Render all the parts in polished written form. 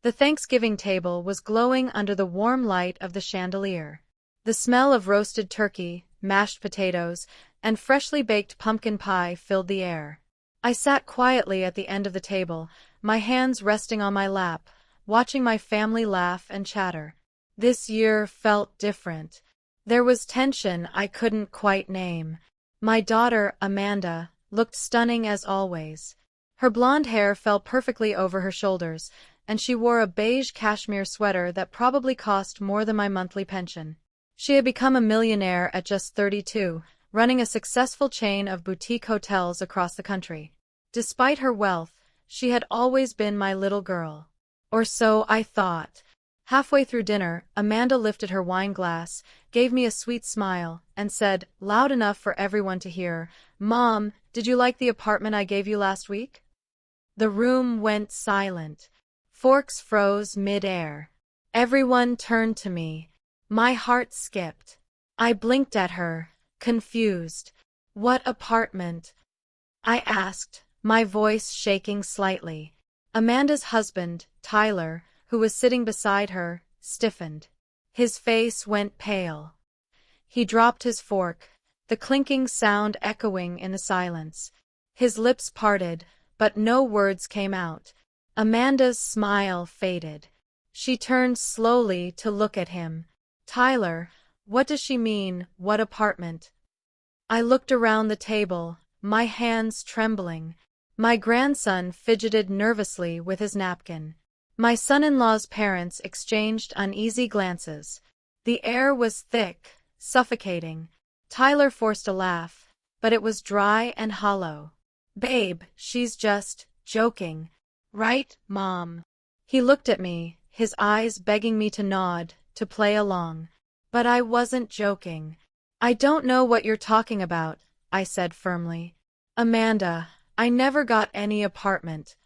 The Thanksgiving table was glowing under the warm light of the chandelier. The smell of roasted turkey, mashed potatoes, and freshly baked pumpkin pie filled the air. I sat quietly at the end of the table, my hands resting on my lap, watching my family laugh and chatter. This year felt different. There was tension I couldn't quite name. My daughter, Amanda, looked stunning as always. Her blonde hair fell perfectly over her shoulders, and she wore a beige cashmere sweater that probably cost more than my monthly pension. She had become a millionaire at just 32, running a successful chain of boutique hotels across the country. Despite her wealth, she had always been my little girl. Or so I thought. Halfway through dinner, Amanda lifted her wine glass, gave me a sweet smile, and said, loud enough for everyone to hear, "Mom, did you like the apartment I gave you last week?" The room went silent. Forks froze mid-air. Everyone turned to me. My heart skipped. I blinked at her, confused. "What apartment?" I asked, my voice shaking slightly. Amanda's husband, Tyler, who was sitting beside her, stiffened. His face went pale. He dropped his fork, the clinking sound echoing in the silence. His lips parted, but no words came out. Amanda's smile faded. She turned slowly to look at him. "Tyler, what does she mean, what apartment?" I looked around the table, my hands trembling. My grandson fidgeted nervously with his napkin. My son-in-law's parents exchanged uneasy glances. The air was thick, suffocating. Tyler forced a laugh, but it was dry and hollow. "Babe, she's just joking. Right, Mom?" He looked at me, his eyes begging me to nod, to play along. But I wasn't joking. "I don't know what you're talking about," I said firmly. "Amanda, I never got any apartment."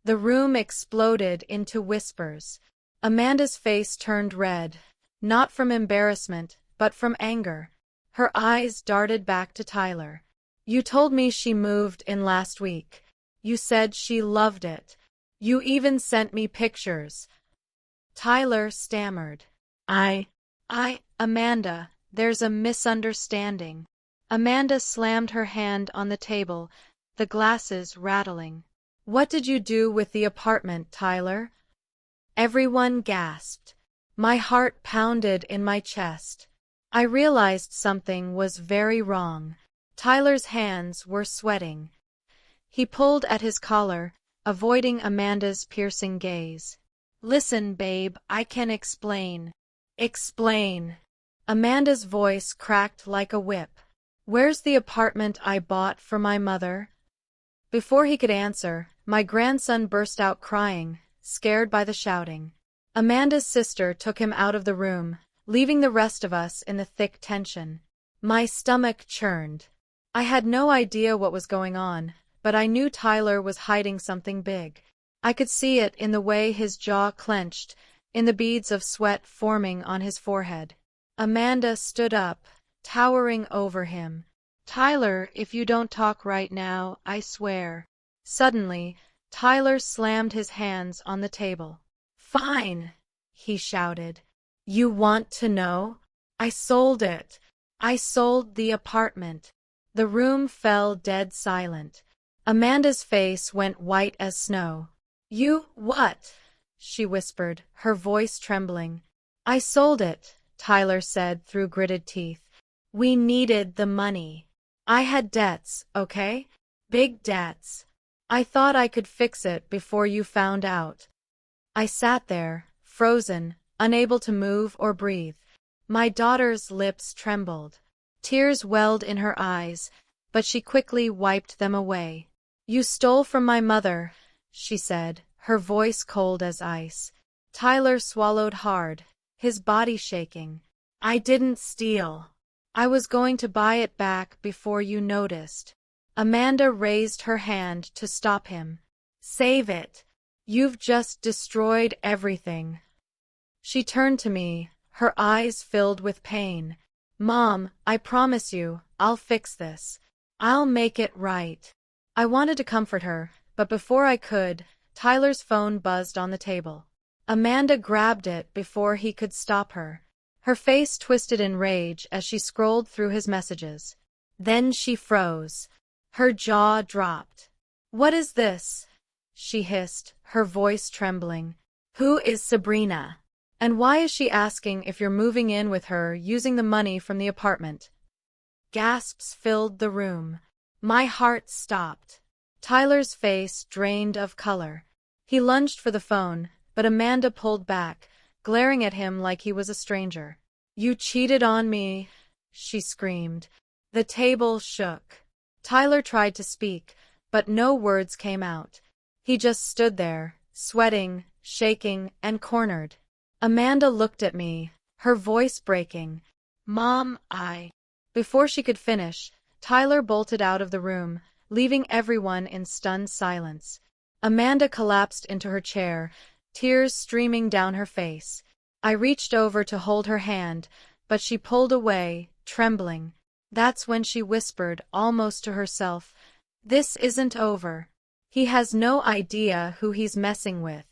The room exploded into whispers. Amanda's face turned red, not from embarrassment, but from anger. Her eyes darted back to Tyler. "You told me she moved in last week. You said she loved it. You even sent me pictures." Tyler stammered. Amanda, there's a misunderstanding." Amanda slammed her hand on the table, the glasses rattling. "What did you do with the apartment, Tyler?" Everyone gasped. My heart pounded in my chest. I realized something was very wrong. Tyler's hands were sweating. He pulled at his collar, avoiding Amanda's piercing gaze. "Listen, babe, I can explain." "Explain." Amanda's voice cracked like a whip. "Where's the apartment I bought for my mother?" Before he could answer, my grandson burst out crying, scared by the shouting. Amanda's sister took him out of the room, leaving the rest of us in the thick tension. My stomach churned. I had no idea what was going on, but I knew Tyler was hiding something big. I could see it in the way his jaw clenched, in the beads of sweat forming on his forehead. Amanda stood up, towering over him. "Tyler, if you don't talk right now, I swear." Suddenly, Tyler slammed his hands on the table. "Fine," he shouted. "You want to know? I sold it. I sold the apartment." The room fell dead silent. Amanda's face went white as snow. "You what?" she whispered, her voice trembling. "I sold it," Tyler said through gritted teeth. "We needed the money. I had debts, okay? Big debts. I thought I could fix it before you found out." I sat there, frozen, unable to move or breathe. My daughter's lips trembled. Tears welled in her eyes, but she quickly wiped them away. "You stole from my mother," she said, her voice cold as ice. Tyler swallowed hard, his body shaking. "I didn't steal. I was going to buy it back before you noticed." Amanda raised her hand to stop him. "Save it. You've just destroyed everything." She turned to me, her eyes filled with pain. "Mom, I promise you, I'll fix this. I'll make it right." I wanted to comfort her, but before I could, Tyler's phone buzzed on the table. Amanda grabbed it before he could stop her. Her face twisted in rage as she scrolled through his messages. Then she froze. Her jaw dropped. "What is this?" she hissed, her voice trembling. "Who is Sabrina? And why is she asking if you're moving in with her using the money from the apartment?" Gasps filled the room. My heart stopped. Tyler's face drained of color. He lunged for the phone, but Amanda pulled back, glaring at him like he was a stranger. "You cheated on me," she screamed. The table shook. Tyler tried to speak, but no words came out. He just stood there, sweating, shaking, and cornered. Amanda looked at me, her voice breaking. "Mom, Before she could finish, Tyler bolted out of the room, leaving everyone in stunned silence. Amanda collapsed into her chair, tears streaming down her face. I reached over to hold her hand, but she pulled away, trembling. That's when she whispered, almost to herself, "This isn't over. He has no idea who he's messing with."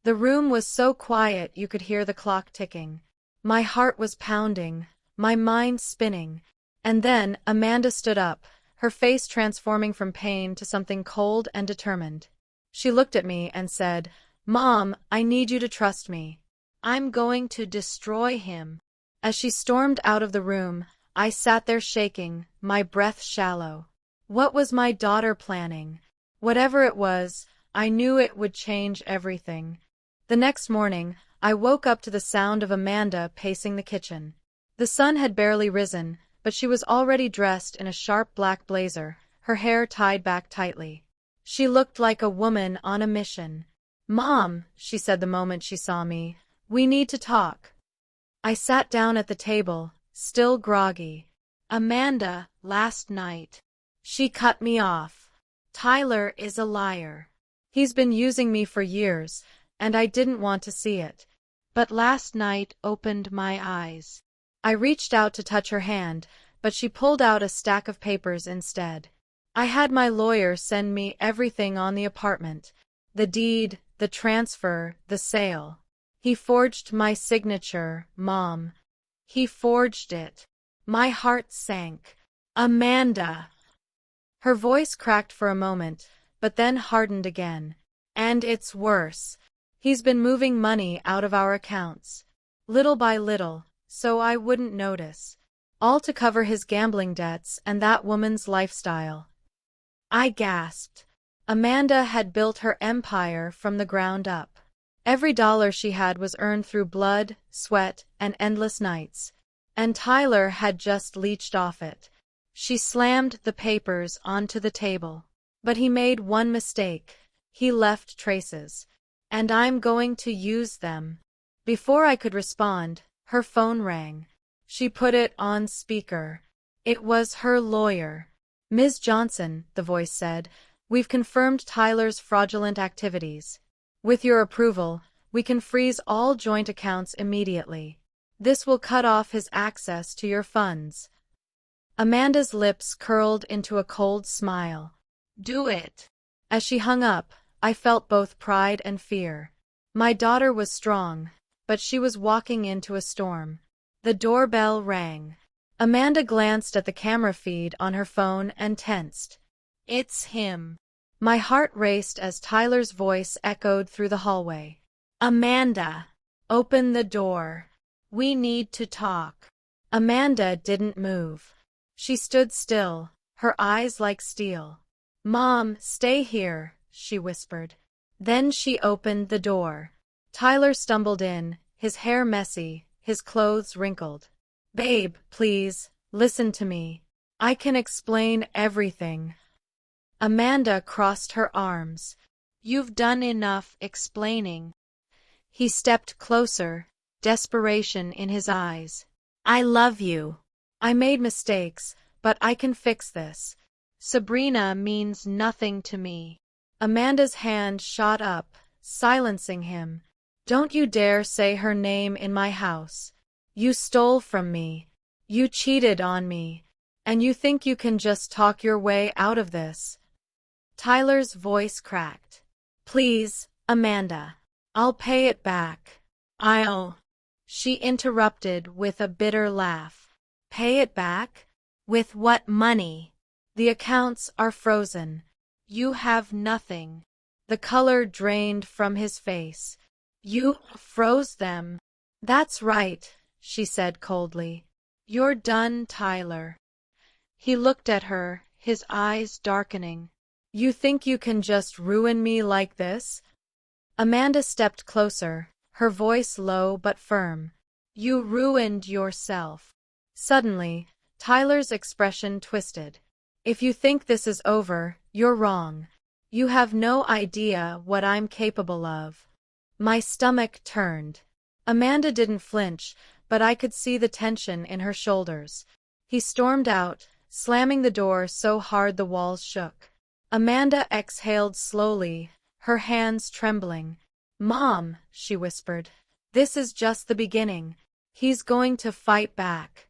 The room was so quiet you could hear the clock ticking. My heart was pounding, my mind spinning. And then Amanda stood up, her face transforming from pain to something cold and determined. She looked at me and said, "Mom, I need you to trust me. I'm going to destroy him." As she stormed out of the room, I sat there shaking, my breath shallow. What was my daughter planning? Whatever it was, I knew it would change everything. The next morning, I woke up to the sound of Amanda pacing the kitchen. The sun had barely risen, but she was already dressed in a sharp black blazer, her hair tied back tightly. She looked like a woman on a mission. "Mom," she said the moment she saw me, "we need to talk." I sat down at the table, still groggy. "Amanda, last night." She cut me off. "Tyler is a liar. He's been using me for years, and I didn't want to see it. But last night opened my eyes." I reached out to touch her hand, but she pulled out a stack of papers instead. "I had my lawyer send me everything on the apartment. The deed, the transfer, the sale. He forged my signature, Mom. He forged it." My heart sank. "Amanda!" Her voice cracked for a moment, but then hardened again. "And it's worse. He's been moving money out of our accounts. Little by little, so I wouldn't notice. All to cover his gambling debts and that woman's lifestyle." I gasped. Amanda had built her empire from the ground up. Every dollar she had was earned through blood, sweat, and endless nights. And Tyler had just leached off it. She slammed the papers onto the table. "But he made one mistake. He left traces. And I'm going to use them." Before I could respond, her phone rang. She put it on speaker. It was her lawyer. "Ms. Johnson," the voice said, "we've confirmed Tyler's fraudulent activities. With your approval, we can freeze all joint accounts immediately. This will cut off his access to your funds." Amanda's lips curled into a cold smile. "Do it." As she hung up, I felt both pride and fear. My daughter was strong, but she was walking into a storm. The doorbell rang. Amanda glanced at the camera feed on her phone and tensed. "It's him." My heart raced as Tyler's voice echoed through the hallway. "Amanda, open the door. We need to talk." Amanda didn't move. She stood still, her eyes like steel. "Mom, stay here," she whispered. Then she opened the door. Tyler stumbled in, his hair messy, his clothes wrinkled. "Babe, please, listen to me. I can explain everything." Amanda crossed her arms. "You've done enough explaining." He stepped closer, desperation in his eyes. "I love you. I made mistakes, but I can fix this. Sabrina means nothing to me." Amanda's hand shot up, silencing him. "Don't you dare say her name in my house. You stole from me. You cheated on me. And you think you can just talk your way out of this?" Tyler's voice cracked. "Please, Amanda. I'll pay it back. I'll. She interrupted with a bitter laugh. Pay it back? With what money? The accounts are frozen. You have nothing. The color drained from his face. You froze them. That's right, she said coldly. You're done, Tyler. He looked at her, his eyes darkening. You think you can just ruin me like this? Amanda stepped closer, her voice low but firm. You ruined yourself. Suddenly, Tyler's expression twisted. If you think this is over, you're wrong. You have no idea what I'm capable of. My stomach turned. Amanda didn't flinch, but I could see the tension in her shoulders. He stormed out, slamming the door so hard the walls shook. Amanda exhaled slowly, her hands trembling. Mom, she whispered, this is just the beginning. He's going to fight back.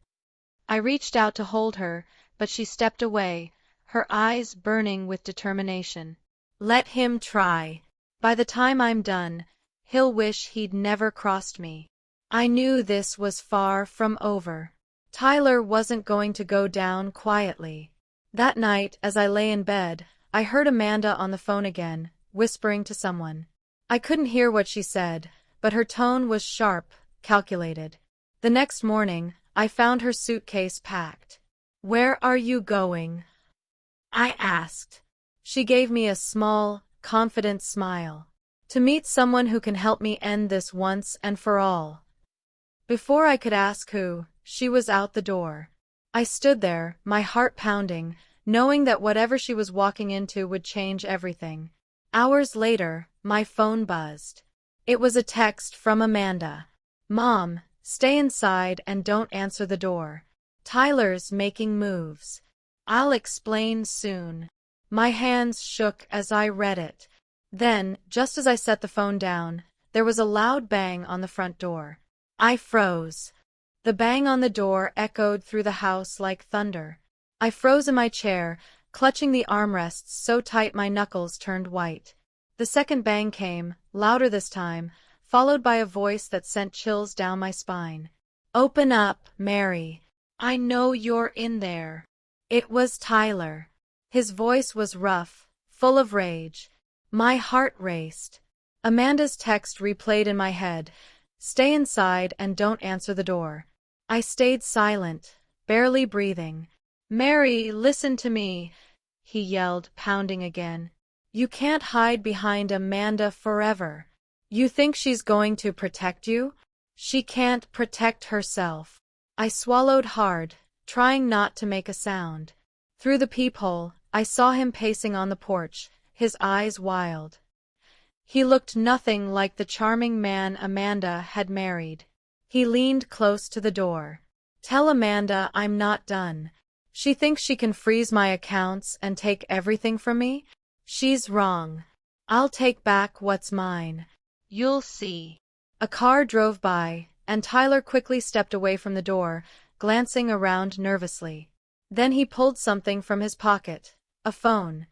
I reached out to hold her, but she stepped away, her eyes burning with determination. Let him try. By the time I'm done, he'll wish he'd never crossed me. I knew this was far from over. Tyler wasn't going to go down quietly. That night, as I lay in bed, I heard Amanda on the phone again, whispering to someone. I couldn't hear what she said, but her tone was sharp, calculated. The next morning, I found her suitcase packed. Where are you going? I asked. She gave me a small, confident smile. To meet someone who can help me end this once and for all. Before I could ask who, she was out the door. I stood there, my heart pounding, knowing that whatever she was walking into would change everything. Hours later, my phone buzzed. It was a text from Amanda. Mom, stay inside and don't answer the door. Tyler's making moves. I'll explain soon. My hands shook as I read it. Then, just as I set the phone down, there was a loud bang on the front door. I froze. The bang on the door echoed through the house like thunder. I froze in my chair, clutching the armrests so tight my knuckles turned white. The second bang came, louder this time, followed by a voice that sent chills down my spine. Open up, Mary. I know you're in there. It was Tyler. His voice was rough, full of rage. My heart raced. Amanda's text replayed in my head. Stay inside and don't answer the door. I stayed silent, barely breathing. Mary, listen to me, he yelled, pounding again. You can't hide behind Amanda forever. You think she's going to protect you? She can't protect herself. I swallowed hard, trying not to make a sound. Through the peephole, I saw him pacing on the porch, his eyes wild. He looked nothing like the charming man Amanda had married. He leaned close to the door. Tell Amanda I'm not done. She thinks she can freeze my accounts and take everything from me? She's wrong. I'll take back what's mine. You'll see. A car drove by, and Tyler quickly stepped away from the door, glancing around nervously. Then he pulled something from his pocket, a phone.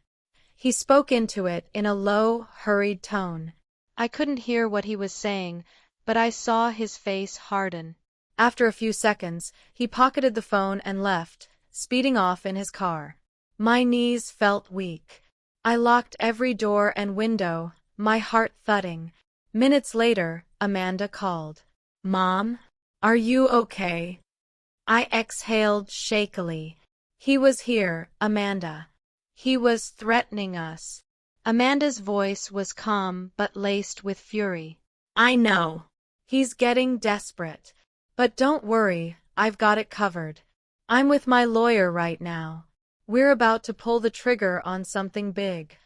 He spoke into it in a low, hurried tone. I couldn't hear what he was saying, but I saw his face harden. After a few seconds, he pocketed the phone and left, speeding off in his car. My knees felt weak. I locked every door and window, my heart thudding. Minutes later, Amanda called. Mom? Are you okay? I exhaled shakily. He was here, Amanda. He was threatening us. Amanda's voice was calm but laced with fury. I know. He's getting desperate. But don't worry, I've got it covered. I'm with my lawyer right now. We're about to pull the trigger on something big.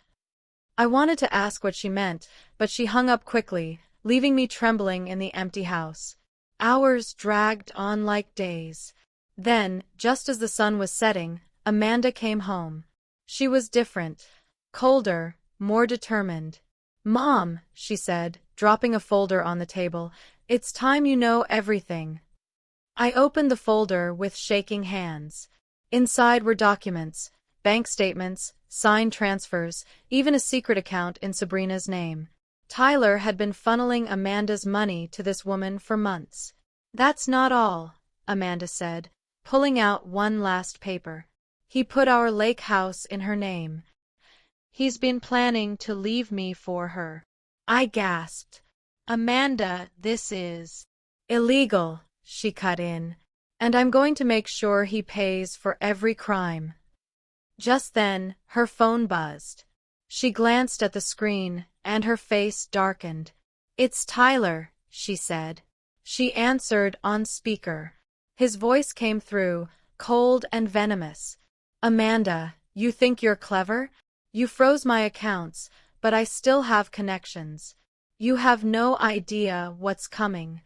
I wanted to ask what she meant, but she hung up quickly, leaving me trembling in the empty house. Hours dragged on like days. Then, just as the sun was setting, Amanda came home. She was different. Colder, more determined. Mom, she said, dropping a folder on the table, it's time you know everything. I opened the folder with shaking hands. Inside were documents, bank statements, signed transfers, even a secret account in Sabrina's name. Tyler had been funneling Amanda's money to this woman for months. "That's not all," Amanda said, pulling out one last paper. "He put our lake house in her name. He's been planning to leave me for her." I gasped. "Amanda, this is illegal," she cut in. "And I'm going to make sure he pays for every crime." Just then, her phone buzzed. She glanced at the screen, and her face darkened. "It's Tyler," she said. She answered on speaker. His voice came through, cold and venomous. "Amanda, you think you're clever? You froze my accounts, but I still have connections. You have no idea what's coming."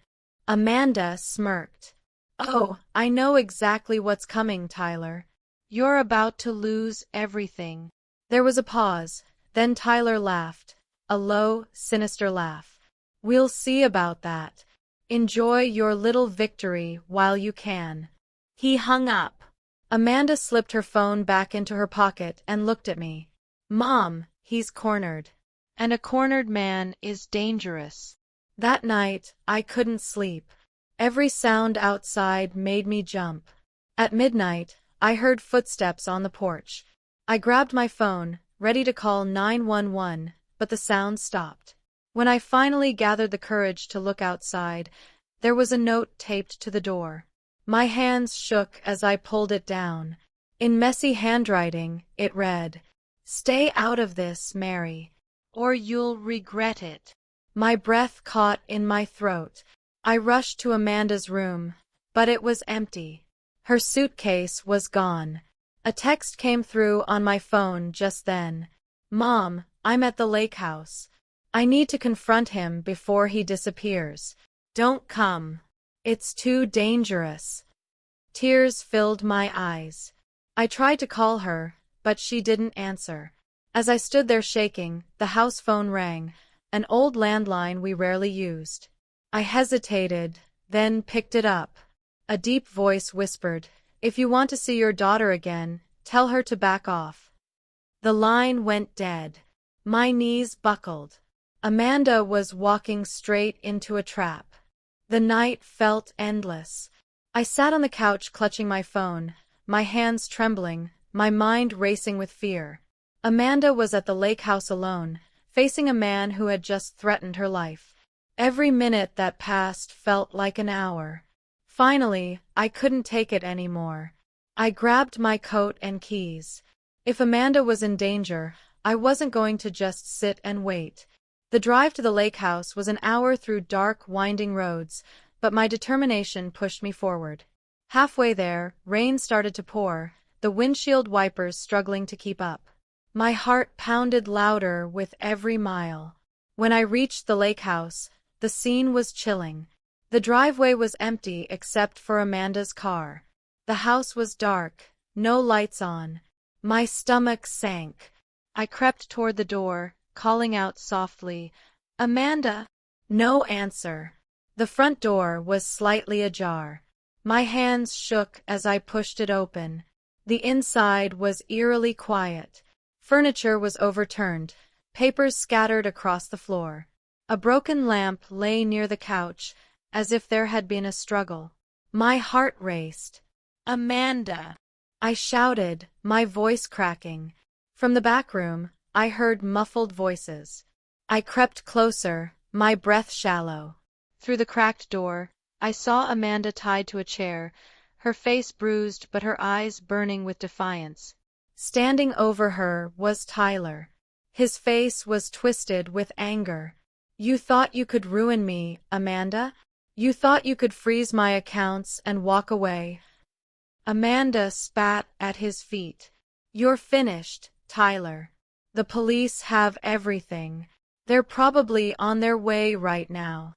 Amanda smirked. "Oh, I know exactly what's coming, Tyler. You're about to lose everything." There was a pause, then Tyler laughed, a low, sinister laugh. "We'll see about that. Enjoy your little victory while you can." He hung up. Amanda slipped her phone back into her pocket and looked at me. "Mom, he's cornered. And a cornered man is dangerous." That night, I couldn't sleep. Every sound outside made me jump. At midnight, I heard footsteps on the porch. I grabbed my phone, ready to call 911, but the sound stopped. When I finally gathered the courage to look outside, there was a note taped to the door. My hands shook as I pulled it down. In messy handwriting, it read, "Stay out of this, Mary, or you'll regret it." My breath caught in my throat. I rushed to Amanda's room, but it was empty. Her suitcase was gone. A text came through on my phone just then. "Mom, I'm at the lake house. I need to confront him before he disappears. Don't come. It's too dangerous." Tears filled my eyes. I tried to call her, but she didn't answer. As I stood there shaking, the house phone rang, an old landline we rarely used. I hesitated, then picked it up. A deep voice whispered, "If you want to see your daughter again, tell her to back off." The line went dead. My knees buckled. Amanda was walking straight into a trap. The night felt endless. I sat on the couch clutching my phone, my hands trembling, my mind racing with fear. Amanda was at the lake house alone, facing a man who had just threatened her life. Every minute that passed felt like an hour. Finally, I couldn't take it anymore. I grabbed my coat and keys. If Amanda was in danger, I wasn't going to just sit and wait. The drive to the lake house was an hour through dark, winding roads, but my determination pushed me forward. Halfway there, rain started to pour, the windshield wipers struggling to keep up. My heart pounded louder with every mile. When I reached the lake house, the scene was chilling. The driveway was empty except for Amanda's car. The house was dark, no lights on. My stomach sank. I crept toward the door, calling out softly, "Amanda!" No answer. The front door was slightly ajar. My hands shook as I pushed it open. The inside was eerily quiet. Furniture was overturned, papers scattered across the floor. A broken lamp lay near the couch, as if there had been a struggle. My heart raced. "Amanda!" I shouted, my voice cracking. From the back room, I heard muffled voices. I crept closer, my breath shallow. Through the cracked door, I saw Amanda tied to a chair, her face bruised but her eyes burning with defiance. Standing over her was Tyler. His face was twisted with anger. "You thought you could ruin me, Amanda? You thought you could freeze my accounts and walk away?" Amanda spat at his feet. "You're finished, Tyler. The police have everything. They're probably on their way right now."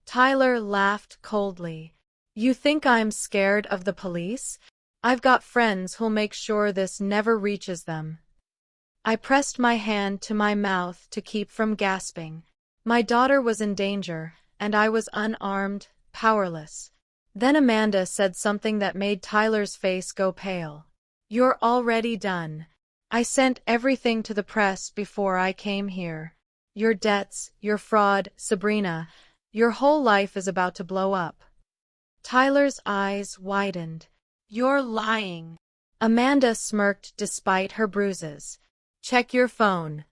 Tyler laughed coldly. "You think I'm scared of the police? I've got friends who'll make sure this never reaches them." I pressed my hand to my mouth to keep from gasping. My daughter was in danger, and I was unarmed, powerless. Then Amanda said something that made Tyler's face go pale. "You're already done. I sent everything to the press before I came here. Your debts, your fraud, Sabrina. Your whole life is about to blow up. Tyler's eyes widened. You're lying. Amanda smirked despite her bruises. Check your phone.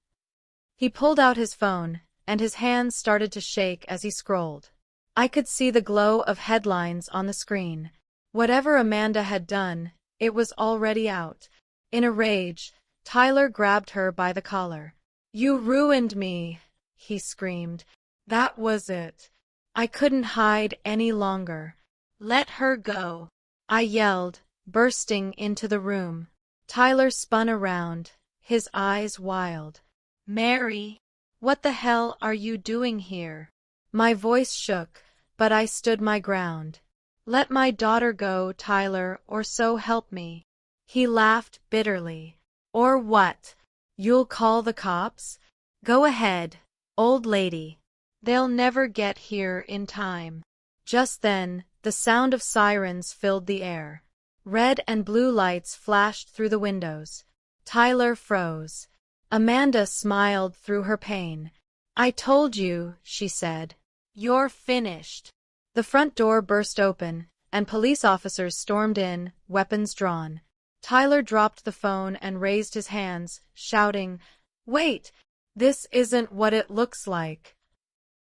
He pulled out his phone, and his hands started to shake as he scrolled. I could see the glow of headlines on the screen. Whatever Amanda had done, it was already out. In a rage, Tyler grabbed her by the collar. You ruined me, he screamed. That was it. I couldn't hide any longer. Let her go, I yelled, bursting into the room. Tyler spun around, his eyes wild. Mary, what the hell are you doing here? My voice shook, but I stood my ground. Let my daughter go, Tyler, or so help me. He laughed bitterly. Or what? You'll call the cops? Go ahead, old lady. They'll never get here in time. Just then, the sound of sirens filled the air. Red and blue lights flashed through the windows. Tyler froze. Amanda smiled through her pain. I told you, she said. You're finished. The front door burst open, and police officers stormed in, weapons drawn. Tyler dropped the phone and raised his hands, shouting, Wait! This isn't what it looks like.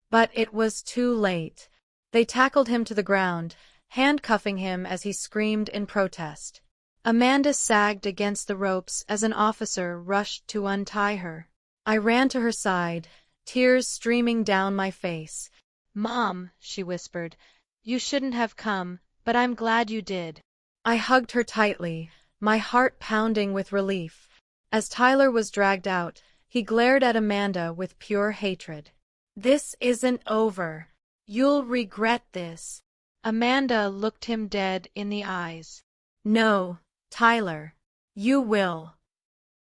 But it was too late. They tackled him to the ground, handcuffing him as he screamed in protest. Amanda sagged against the ropes as an officer rushed to untie her. I ran to her side, tears streaming down my face. Mom, she whispered, you shouldn't have come, but I'm glad you did. I hugged her tightly, my heart pounding with relief. As Tyler was dragged out, he glared at Amanda with pure hatred. This isn't over. You'll regret this. Amanda looked him dead in the eyes. No, Tyler. You will.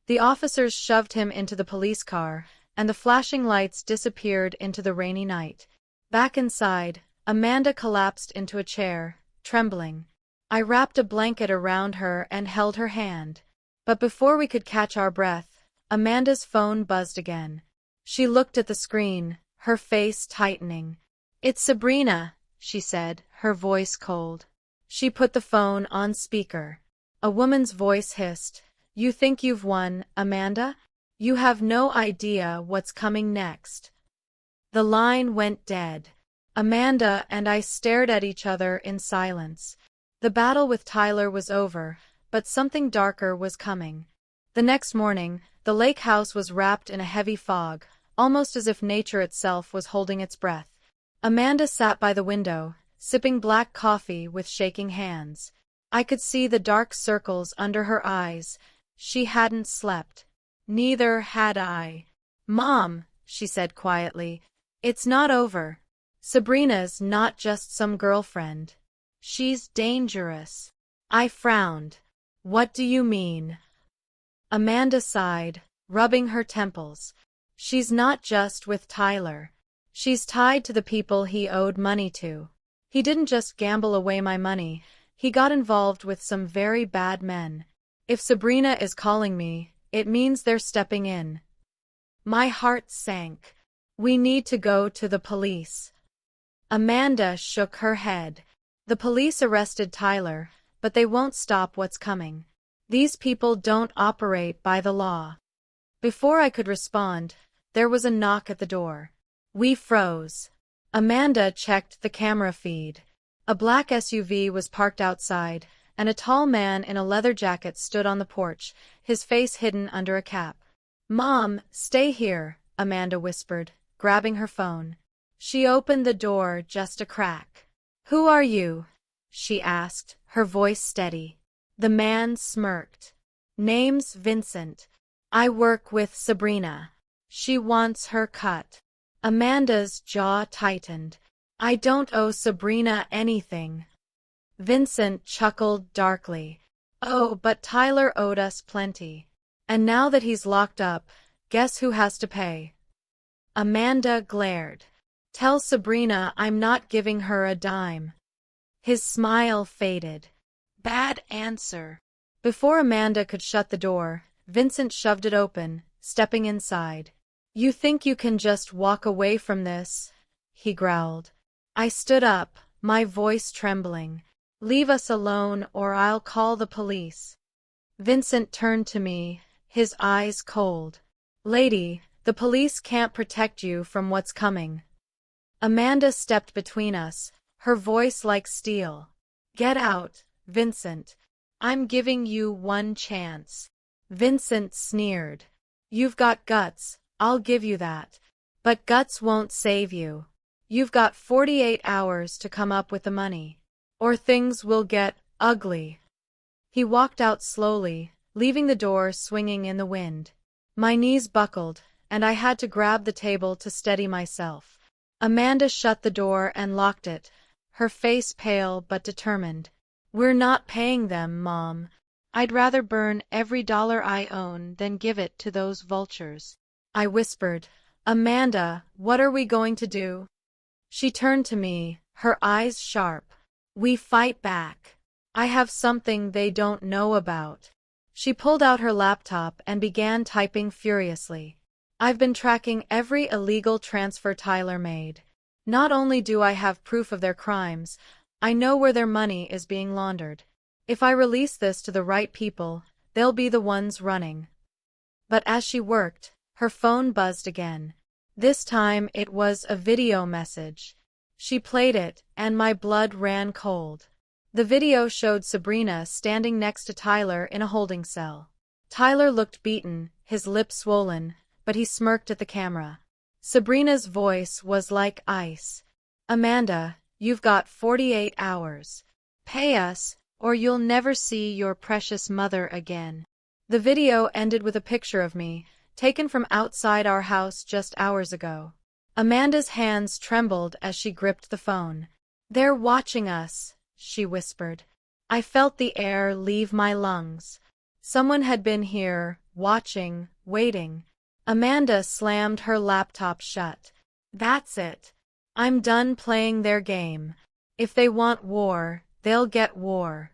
The officers shoved him into the police car, and the flashing lights disappeared into the rainy night. Back inside, Amanda collapsed into a chair, trembling. I wrapped a blanket around her and held her hand. But before we could catch our breath, Amanda's phone buzzed again. She looked at the screen, her face tightening. It's Sabrina, she said, her voice cold. She put the phone on speaker. A woman's voice hissed, You think you've won, Amanda? You have no idea what's coming next. The line went dead. Amanda and I stared at each other in silence. The battle with Tyler was over, but something darker was coming. The next morning, the lake house was wrapped in a heavy fog, almost as if nature itself was holding its breath. Amanda sat by the window, sipping black coffee with shaking hands. I could see the dark circles under her eyes. She hadn't slept. Neither had I. Mom, she said quietly, it's not over. Sabrina's not just some girlfriend. She's dangerous. I frowned. What do you mean? Amanda sighed, rubbing her temples. She's not just with Tyler. She's tied to the people he owed money to. He didn't just gamble away my money, he got involved with some very bad men. If Sabrina is calling me, it means they're stepping in. My heart sank. We need to go to the police. Amanda shook her head. The police arrested Tyler, but they won't stop what's coming. These people don't operate by the law. Before I could respond, there was a knock at the door. We froze. Amanda checked the camera feed. A black SUV was parked outside, and a tall man in a leather jacket stood on the porch, his face hidden under a cap. Mom, stay here, Amanda whispered, grabbing her phone. She opened the door just a crack. Who are you? She asked, her voice steady. The man smirked. Name's Vincent. I work with Sabrina. She wants her cut. Amanda's jaw tightened. I don't owe Sabrina anything. Vincent chuckled darkly. Oh, but Tyler owed us plenty. And now that he's locked up, guess who has to pay? Amanda glared. Tell Sabrina I'm not giving her a dime. His smile faded. Bad answer. Before Amanda could shut the door, Vincent shoved it open, stepping inside. You think you can just walk away from this? He growled. I stood up, my voice trembling. Leave us alone or I'll call the police. Vincent turned to me, his eyes cold. Lady, the police can't protect you from what's coming. Amanda stepped between us, her voice like steel. Get out, Vincent. I'm giving you one chance. Vincent sneered. You've got guts, I'll give you that. But guts won't save you. You've got 48 hours to come up with the money. Or things will get ugly. He walked out slowly, leaving the door swinging in the wind. My knees buckled, and I had to grab the table to steady myself. Amanda shut the door and locked it, her face pale but determined. We're not paying them, Mom. I'd rather burn every dollar I own than give it to those vultures. I whispered, Amanda, what are we going to do? She turned to me, her eyes sharp. We fight back. I have something they don't know about. She pulled out her laptop and began typing furiously. I've been tracking every illegal transfer Tyler made. Not only do I have proof of their crimes, I know where their money is being laundered. If I release this to the right people, they'll be the ones running. But as she worked, her phone buzzed again. This time it was a video message. She played it, and my blood ran cold. The video showed Sabrina standing next to Tyler in a holding cell. Tyler looked beaten, his lips swollen, but he smirked at the camera. Sabrina's voice was like ice. Amanda, you've got 48 hours. Pay us, or you'll never see your precious mother again. The video ended with a picture of me, taken from outside our house just hours ago. Amanda's hands trembled as she gripped the phone. They're watching us, she whispered. I felt the air leave my lungs. Someone had been here, watching, waiting. Amanda slammed her laptop shut. That's it. I'm done playing their game. If they want war, they'll get war.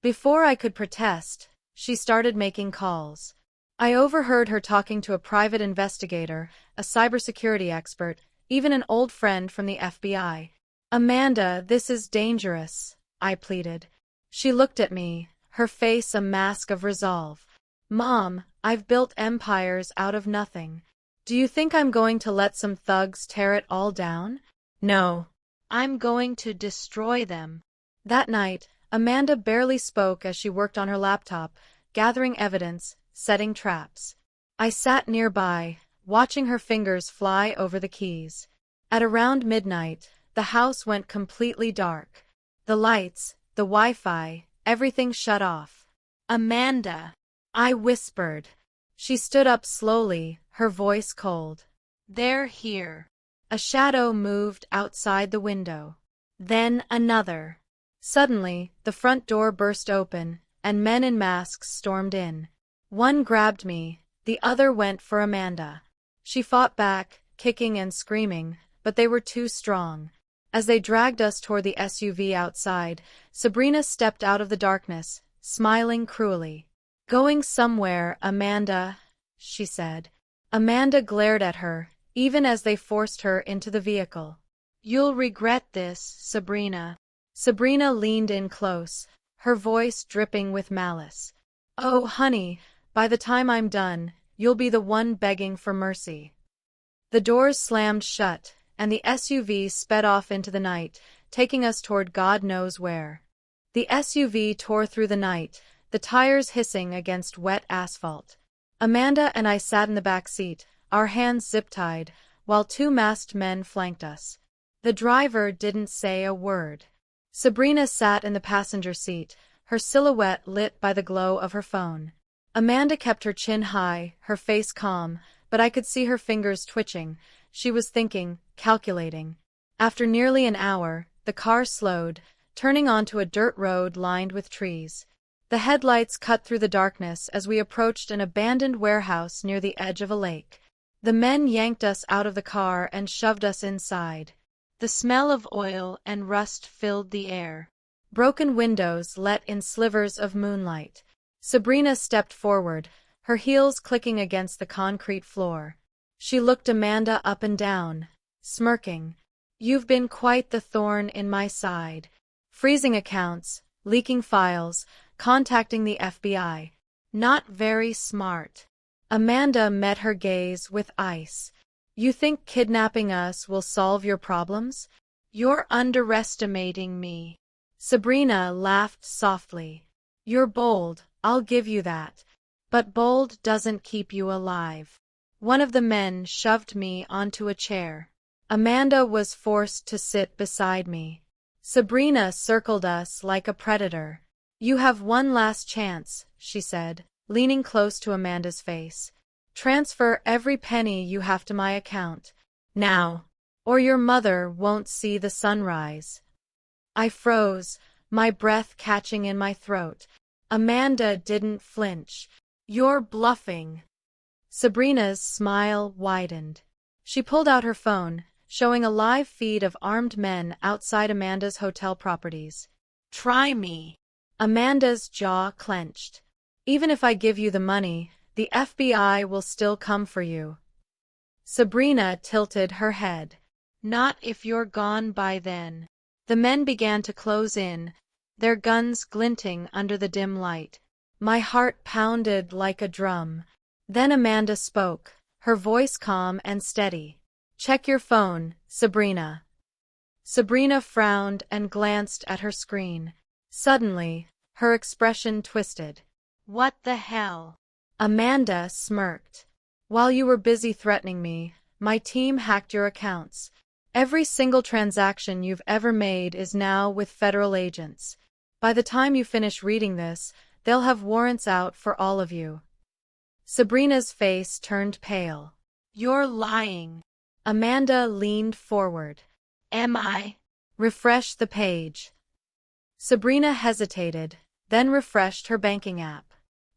Before I could protest, she started making calls. I overheard her talking to a private investigator, a cybersecurity expert, even an old friend from the FBI. Amanda, this is dangerous, I pleaded. She looked at me, her face a mask of resolve. Mom, I've built empires out of nothing. Do you think I'm going to let some thugs tear it all down? No. I'm going to destroy them. That night, Amanda barely spoke as she worked on her laptop, gathering evidence, setting traps. I sat nearby, watching her fingers fly over the keys. At around midnight, the house went completely dark. The lights, the Wi-Fi, everything shut off. Amanda, I whispered. She stood up slowly, her voice cold. They're here. A shadow moved outside the window. Then another. Suddenly, the front door burst open, and men in masks stormed in. One grabbed me, the other went for Amanda. She fought back, kicking and screaming, but they were too strong. As they dragged us toward the SUV outside, Sabrina stepped out of the darkness, smiling cruelly. Going somewhere, Amanda, she said. Amanda glared at her, even as they forced her into the vehicle. You'll regret this, Sabrina. Sabrina leaned in close, her voice dripping with malice. Oh, honey, by the time I'm done, you'll be the one begging for mercy. The doors slammed shut, and the SUV sped off into the night, taking us toward God knows where. The SUV tore through the night, the tires hissing against wet asphalt. Amanda and I sat in the back seat, our hands zip-tied, while two masked men flanked us. The driver didn't say a word. Sabrina sat in the passenger seat, her silhouette lit by the glow of her phone. Amanda kept her chin high, her face calm, but I could see her fingers twitching. She was thinking, calculating. After nearly an hour, the car slowed, turning onto a dirt road lined with trees. The headlights cut through the darkness as we approached an abandoned warehouse near the edge of a lake. The men yanked us out of the car and shoved us inside. The smell of oil and rust filled the air. Broken windows let in slivers of moonlight. Sabrina stepped forward, her heels clicking against the concrete floor. She looked Amanda up and down, smirking. You've been quite the thorn in my side. Freezing accounts, leaking files, contacting the FBI. Not very smart. Amanda met her gaze with ice. You think kidnapping us will solve your problems? You're underestimating me. Sabrina laughed softly. You're bold, I'll give you that. But bold doesn't keep you alive. One of the men shoved me onto a chair. Amanda was forced to sit beside me. Sabrina circled us like a predator. You have one last chance, she said, leaning close to Amanda's face. Transfer every penny you have to my account. Now. Or your mother won't see the sunrise. I froze, my breath catching in my throat. Amanda didn't flinch. You're bluffing. Sabrina's smile widened. She pulled out her phone, showing a live feed of armed men outside Amanda's hotel properties. Try me. Amanda's jaw clenched. Even if I give you the money, the FBI will still come for you. Sabrina tilted her head. Not if you're gone by then. The men began to close in, their guns glinting under the dim light. My heart pounded like a drum. Then Amanda spoke, her voice calm and steady. Check your phone, Sabrina. Sabrina frowned and glanced at her screen. Suddenly, her expression twisted. What the hell? Amanda smirked. While you were busy threatening me, my team hacked your accounts. Every single transaction you've ever made is now with federal agents. By the time you finish reading this, they'll have warrants out for all of you. Sabrina's face turned pale. You're lying. Amanda leaned forward. Am I? Refresh the page. Sabrina hesitated, then refreshed her banking app.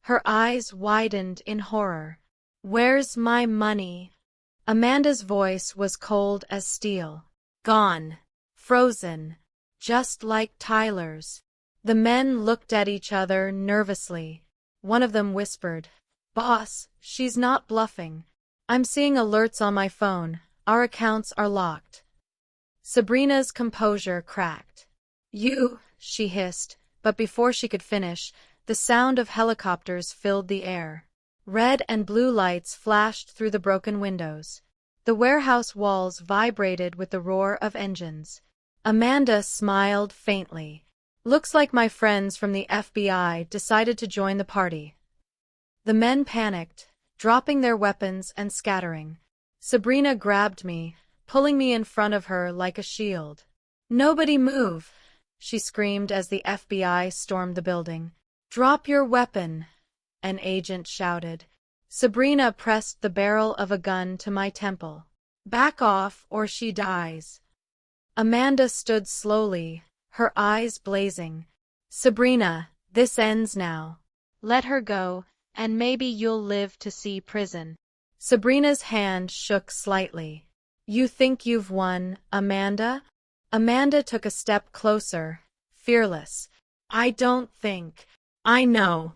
Her eyes widened in horror. Where's my money? Amanda's voice was cold as steel. Gone. Frozen. Just like Tyler's. The men looked at each other nervously. One of them whispered, Boss, she's not bluffing. I'm seeing alerts on my phone. Our accounts are locked. Sabrina's composure cracked. You, she hissed, but before she could finish, the sound of helicopters filled the air. Red and blue lights flashed through the broken windows. The warehouse walls vibrated with the roar of engines. Amanda smiled faintly. Looks like my friends from the FBI decided to join the party. The men panicked, dropping their weapons and scattering. Sabrina grabbed me, pulling me in front of her like a shield. Nobody move, she screamed as the FBI stormed the building. Drop your weapon, an agent shouted. Sabrina pressed the barrel of a gun to my temple. Back off or she dies. Amanda stood slowly, her eyes blazing. Sabrina, this ends now. Let her go, and maybe you'll live to see prison. Sabrina's hand shook slightly. You think you've won, Amanda? Amanda took a step closer, fearless. I don't think. I know.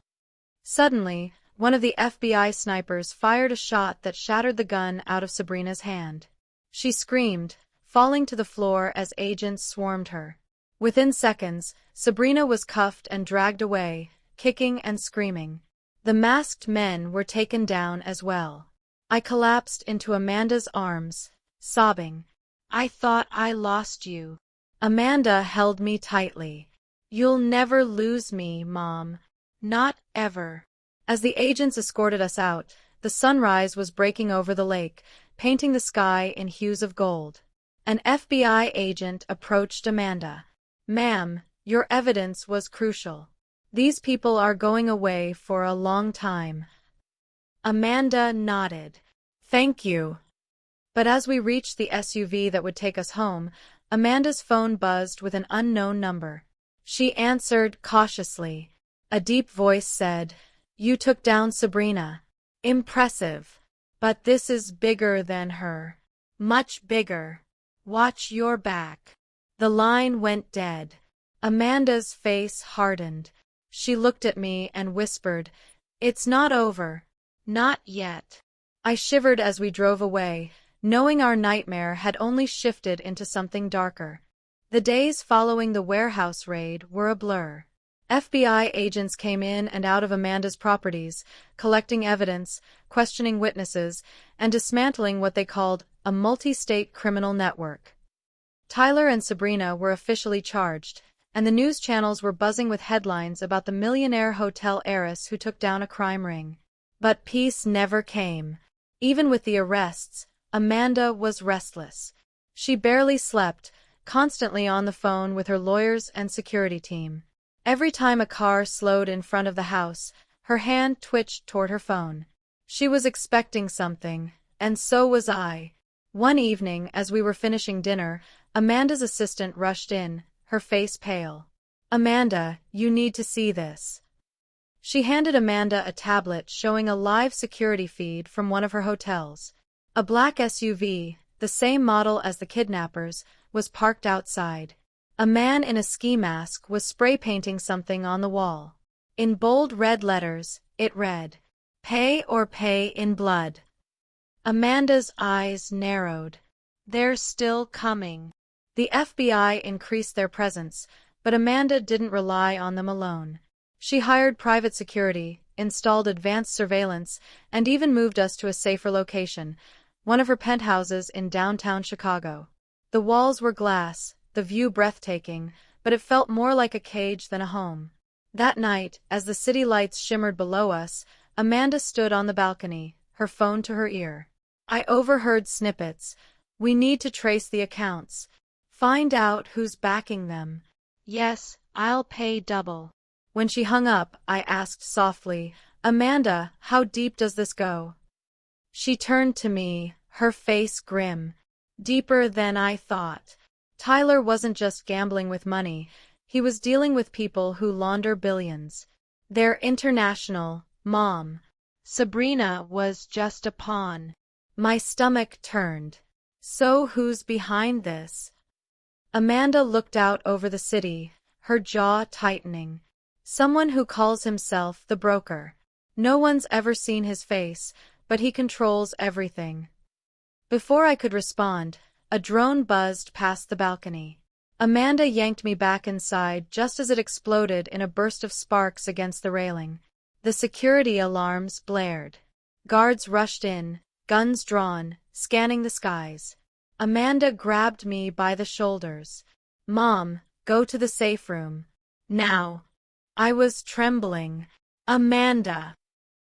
Suddenly, one of the FBI snipers fired a shot that shattered the gun out of Sabrina's hand. She screamed, falling to the floor as agents swarmed her. Within seconds, Sabrina was cuffed and dragged away, kicking and screaming. The masked men were taken down as well. I collapsed into Amanda's arms, sobbing. I thought I lost you. Amanda held me tightly. You'll never lose me, Mom. Not ever. As the agents escorted us out, the sunrise was breaking over the lake, painting the sky in hues of gold. An FBI agent approached Amanda. Ma'am, your evidence was crucial. These people are going away for a long time. Amanda nodded. Thank you. But as we reached the SUV that would take us home, Amanda's phone buzzed with an unknown number. She answered cautiously. A deep voice said, You took down Sabrina. Impressive. But this is bigger than her. Much bigger. Watch your back. The line went dead. Amanda's face hardened. She looked at me and whispered, It's not over. Not yet. I shivered as we drove away, knowing our nightmare had only shifted into something darker. The days following the warehouse raid were a blur. FBI agents came in and out of Amanda's properties, collecting evidence, questioning witnesses, and dismantling what they called a multi-state criminal network. Tyler and Sabrina were officially charged, and the news channels were buzzing with headlines about the millionaire hotel heiress who took down a crime ring. But peace never came. Even with the arrests, Amanda was restless. She barely slept, constantly on the phone with her lawyers and security team. Every time a car slowed in front of the house, her hand twitched toward her phone. She was expecting something, and so was I. One evening, as we were finishing dinner, Amanda's assistant rushed in, her face pale. "Amanda, you need to see this." She handed Amanda a tablet showing a live security feed from one of her hotels. A black SUV, the same model as the kidnappers, was parked outside. A man in a ski mask was spray painting something on the wall. In bold red letters, it read, "Pay or pay in blood." Amanda's eyes narrowed. "They're still coming." The FBI increased their presence, but Amanda didn't rely on them alone. She hired private security, installed advanced surveillance, and even moved us to a safer location, one of her penthouses in downtown Chicago. The walls were glass, the view breathtaking, but it felt more like a cage than a home. That night, as the city lights shimmered below us, Amanda stood on the balcony, her phone to her ear. I overheard snippets. "We need to trace the accounts. Find out who's backing them. Yes, I'll pay double." When she hung up, I asked softly, "Amanda, how deep does this go?" She turned to me, her face grim. "Deeper than I thought. Tyler wasn't just gambling with money, he was dealing with people who launder billions. They're international, Mom. Sabrina was just a pawn." My stomach turned. "So who's behind this?" Amanda looked out over the city, her jaw tightening. "Someone who calls himself the broker. No one's ever seen his face, but he controls everything." Before I could respond, a drone buzzed past the balcony. Amanda yanked me back inside just as it exploded in a burst of sparks against the railing. The security alarms blared. Guards rushed in, guns drawn, scanning the skies. Amanda grabbed me by the shoulders. "Mom, go to the safe room. Now." I was trembling. "Amanda."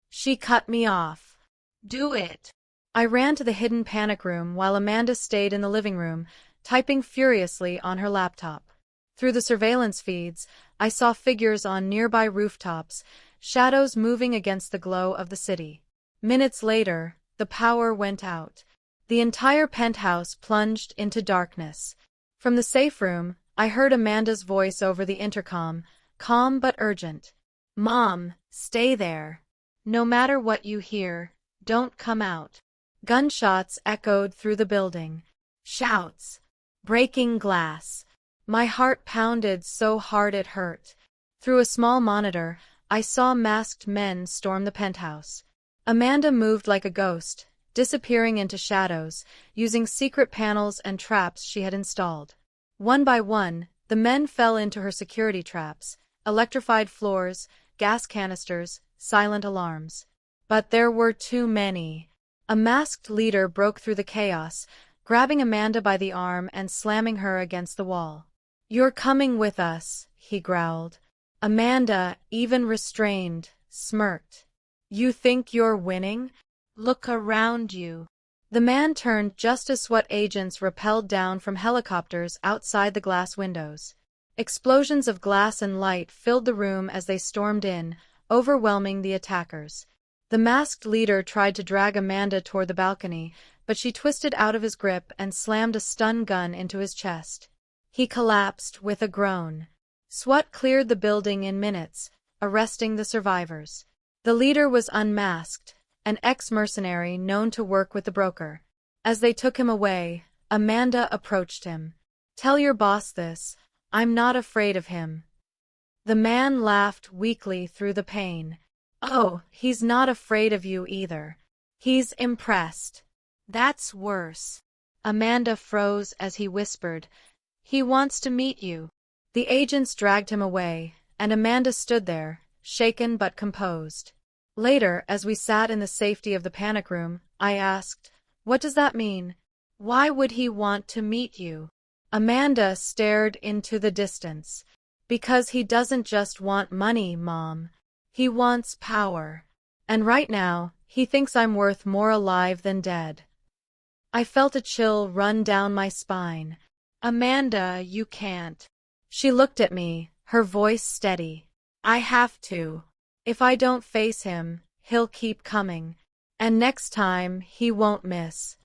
She cut me off. "Do it." I ran to the hidden panic room while Amanda stayed in the living room, typing furiously on her laptop. Through the surveillance feeds, I saw figures on nearby rooftops, shadows moving against the glow of the city. Minutes later, the power went out. The entire penthouse plunged into darkness. From the safe room, I heard Amanda's voice over the intercom, calm but urgent. "Mom, stay there. No matter what you hear, don't come out." Gunshots echoed through the building. Shouts. Breaking glass. My heart pounded so hard it hurt. Through a small monitor, I saw masked men storm the penthouse. Amanda moved like a ghost, disappearing into shadows, using secret panels and traps she had installed. One by one, the men fell into her security traps, electrified floors, gas canisters, silent alarms. But there were too many. A masked leader broke through the chaos, grabbing Amanda by the arm and slamming her against the wall. "You're coming with us," he growled. Amanda, even restrained, smirked. "You think you're winning? Look around you." The man turned just as SWAT agents rappelled down from helicopters outside the glass windows. Explosions of glass and light filled the room as they stormed in, overwhelming the attackers. The masked leader tried to drag Amanda toward the balcony, but she twisted out of his grip and slammed a stun gun into his chest. He collapsed with a groan. SWAT cleared the building in minutes, arresting the survivors. The leader was unmasked, an ex-mercenary known to work with the broker. As they took him away, Amanda approached him. "Tell your boss this. I'm not afraid of him." The man laughed weakly through the pain. "Oh, he's not afraid of you either. He's impressed. That's worse. Amanda froze as he whispered, "He wants to meet you." The agents dragged him away, and Amanda stood there, shaken but composed. Later, as we sat in the safety of the panic room, I asked, "What does that mean? Why would he want to meet you?" Amanda stared into the distance. "Because he doesn't just want money, Mom. He wants power. And right now, he thinks I'm worth more alive than dead." I felt a chill run down my spine. "Amanda, you can't." She looked at me, her voice steady. "I have to. If I don't face him, he'll keep coming. And next time, he won't miss."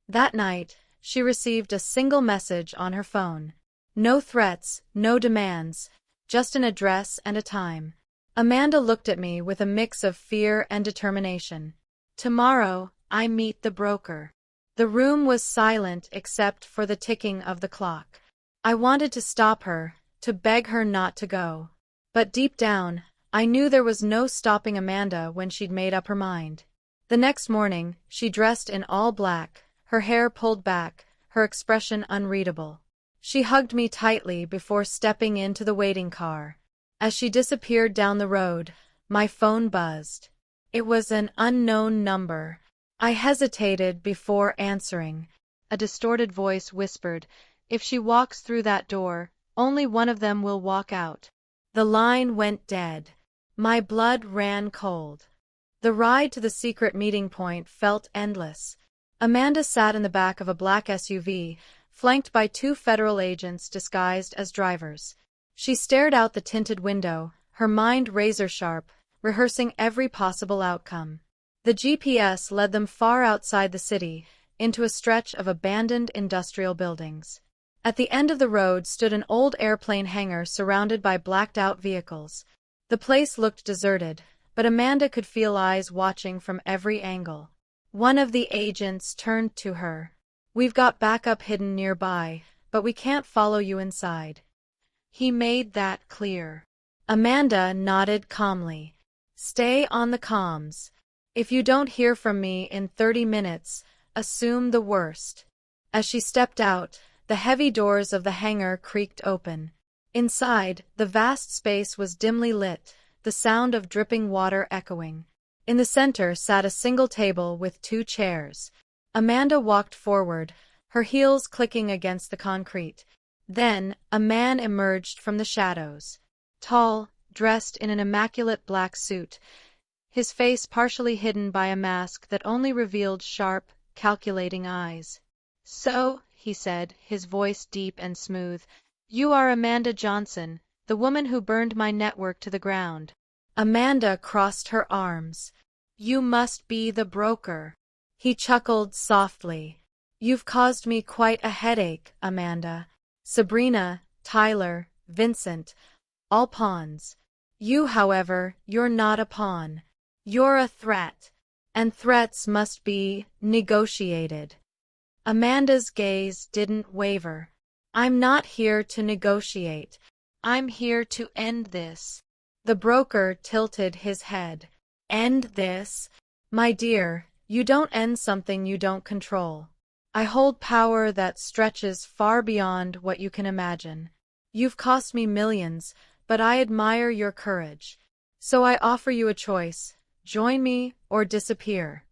That night, she received a single message on her phone. No threats, no demands, just an address and a time. Amanda looked at me with a mix of fear and determination. "Tomorrow, I meet the broker." The room was silent except for the ticking of the clock. I wanted to stop her, to beg her not to go. But deep down, I knew there was no stopping Amanda when she'd made up her mind. The next morning, she dressed in all black, her hair pulled back, her expression unreadable. She hugged me tightly before stepping into the waiting car. As she disappeared down the road, my phone buzzed. It was an unknown number. I hesitated before answering. A distorted voice whispered, "If she walks through that door, only one of them will walk out." The line went dead. My blood ran cold. The ride to the secret meeting point felt endless. Amanda sat in the back of a black SUV, flanked by two federal agents disguised as drivers. She stared out the tinted window, her mind razor-sharp, rehearsing every possible outcome. The GPS led them far outside the city, into a stretch of abandoned industrial buildings. At the end of the road stood an old airplane hangar surrounded by blacked-out vehicles. The place looked deserted, but Amanda could feel eyes watching from every angle. One of the agents turned to her. "We've got backup hidden nearby, but we can't follow you inside." He made that clear. Amanda nodded calmly. "Stay on the comms. If you don't hear from me in 30 minutes, assume the worst." As she stepped out, the heavy doors of the hangar creaked open. Inside, the vast space was dimly lit, the sound of dripping water echoing. In the center sat a single table with two chairs. Amanda walked forward, her heels clicking against the concrete. Then, a man emerged from the shadows. Tall, dressed in an immaculate black suit, his face partially hidden by a mask that only revealed sharp, calculating eyes. "So," he said, his voice deep and smooth, "you are Amanda Johnson, the woman who burned my network to the ground." Amanda crossed her arms. "You must be the broker." He chuckled softly. "You've caused me quite a headache, Amanda. Sabrina, Tyler, Vincent, all pawns. You, however, you're not a pawn. You're a threat. And threats must be negotiated." Amanda's gaze didn't waver. "I'm not here to negotiate. I'm here to end this." The broker tilted his head. "End this? My dear, you don't end something you don't control. I hold power that stretches far beyond what you can imagine. You've cost me millions, but I admire your courage. So I offer you a choice. Join me or disappear."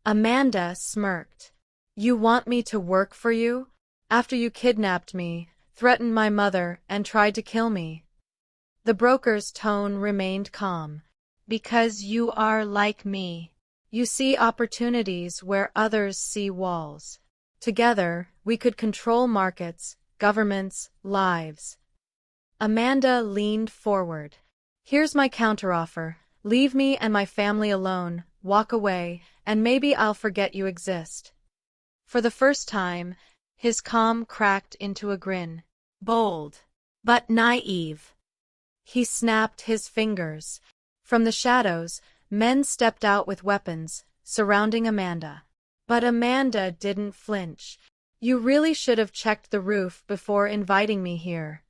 Amanda smirked. "You want me to work for you? After you kidnapped me, threatened my mother, and tried to kill me?" The broker's tone remained calm. "Because you are like me. You see opportunities where others see walls. Together, we could control markets, governments, lives." Amanda leaned forward. "Here's my counteroffer. Leave me and my family alone, walk away, and maybe I'll forget you exist." For the first time, his calm cracked into a grin. Bold, but naive. He snapped his fingers. From the shadows, men stepped out with weapons, surrounding Amanda. But Amanda didn't flinch. "You really should have checked the roof before inviting me here."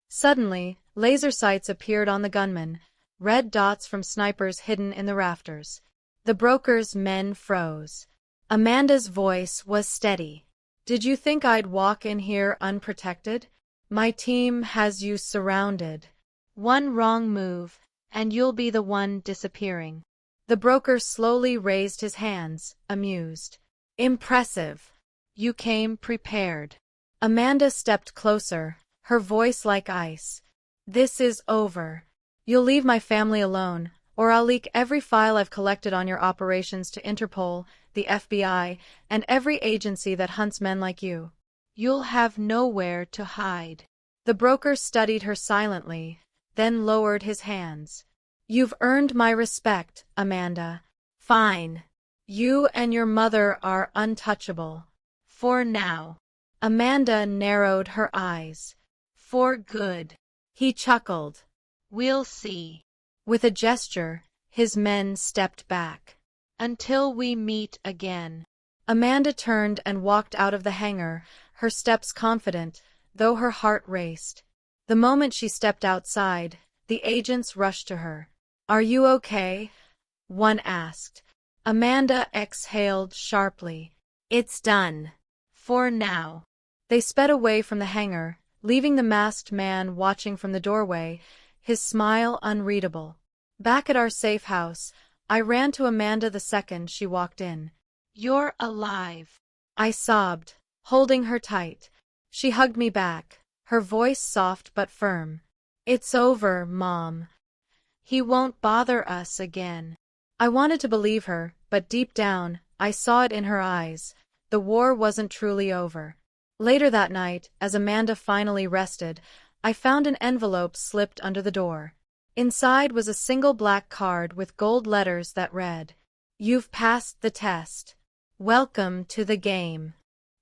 Suddenly, laser sights appeared on the gunman, red dots from snipers hidden in the rafters. The broker's men froze. Amanda's voice was steady. Did you think I'd walk in here unprotected? My team has you surrounded. One wrong move, and you'll be the one disappearing. The broker slowly raised his hands, amused. Impressive. You came prepared. Amanda stepped closer, her voice like ice. This is over. You'll leave my family alone, or I'll leak every file I've collected on your operations to Interpol, the FBI, and every agency that hunts men like you. You'll have nowhere to hide. The broker studied her silently, then lowered his hands. You've earned my respect, Amanda. Fine. You and your mother are untouchable. For now. Amanda narrowed her eyes. For good. He chuckled. We'll see. With a gesture, his men stepped back. Until we meet again. Amanda turned and walked out of the hangar, her steps confident, though her heart raced. The moment she stepped outside, the agents rushed to her. Are you okay? One asked. Amanda exhaled sharply. It's done. For now. They sped away from the hangar, leaving the masked man watching from the doorway, his smile unreadable. Back at our safe house, I ran to Amanda the second she walked in. You're alive. I sobbed, holding her tight. She hugged me back, her voice soft but firm. It's over, Mom. He won't bother us again. I wanted to believe her, but deep down, I saw it in her eyes. The war wasn't truly over. Later that night, as Amanda finally rested, I found an envelope slipped under the door. Inside was a single black card with gold letters that read, You've passed the test. Welcome to the game.